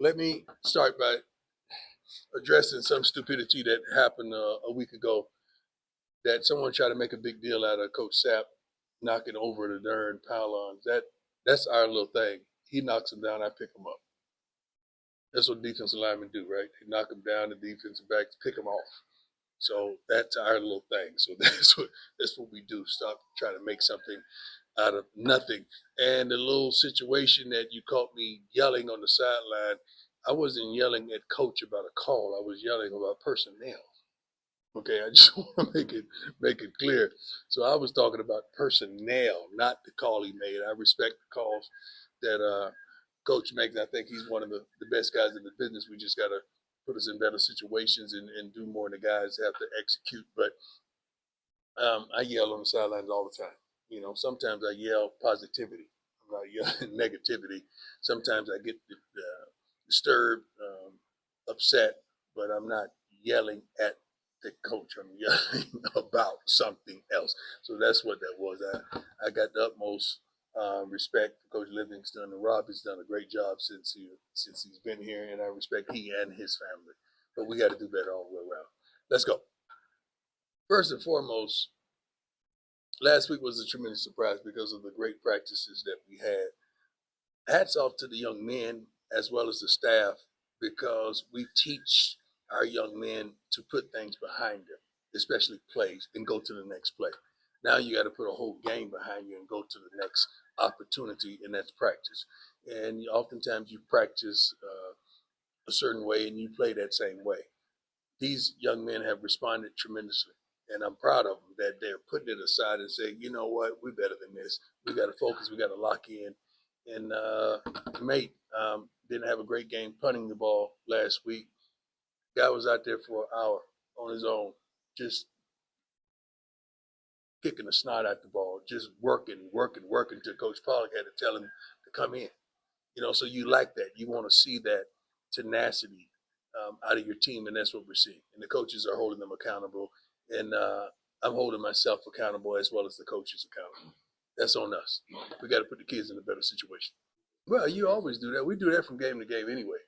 Let me start by addressing some stupidity that happened a week ago. That someone tried to make a big deal out of Coach Sapp knocking over the darn pylons. That's our little thing. He knocks them down, I pick them up. That's what defensive linemen do, right? They knock them down, the defensive backs pick them off. So that's our little thing. So that's what we do. Stop trying to make something out of nothing. And the little situation that you caught me yelling on the sideline, I wasn't yelling at coach about a call. I was yelling about personnel. Okay, I just want to make it clear. So I was talking about personnel, not the call he made. I respect the calls that coach makes. I think he's one of the best guys in the business. We just got to put us in better situations and do more than the guys have to execute. But I yell on the sidelines all the time. You know, sometimes I yell positivity. I'm not yelling negativity. Sometimes I get disturbed, upset, but I'm not yelling at the coach. I'm yelling about something else. So that's what that was. I got the utmost respect for Coach Livingston, and Rob has done a great job since he's been here, and I respect he and his family. But we got to do better all the way around. Let's go. First and foremost, last week was a tremendous surprise because of the great practices that we had. Hats off to the young men as well as the staff because we teach our young men to put things behind them, especially plays, and go to the next play. Now you got to put a whole game behind you and go to the next opportunity, and that's practice. And oftentimes you practice a certain way and you play that same way. These young men have responded tremendously. And I'm proud of them that they're putting it aside and saying, you know what, we're better than this. We got to focus. We got to lock in. And mate didn't have a great game punting the ball last week. Guy was out there for an hour on his own, just kicking the snot out the ball, just working till Coach Pollock had to tell him to come in. You know, so you like that. You want to see that tenacity out of your team, and that's what we're seeing. And the coaches are holding them accountable, and I'm holding myself accountable as well as the coaches accountable. That's on us. We got to put the kids in a better situation. Well, you always do that. We do that from game to game anyway.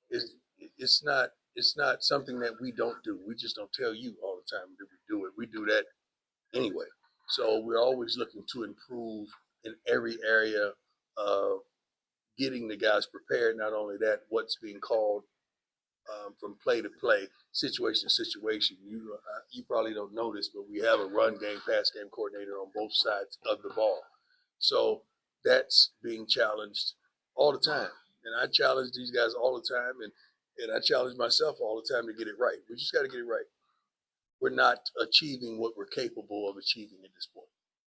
It's it's not something that we don't do. We just don't tell you all the time that we do it. We do that anyway. So we're always looking to improve in every area of getting the guys prepared. Not only that, what's being called from play to play, situation to situation. You probably don't know this, but we have a run game, pass game coordinator on both sides of the ball. So that's being challenged all the time. And I challenge these guys all the time, and I challenge myself all the time to get it right. We just got to get it right. We're not achieving what we're capable of achieving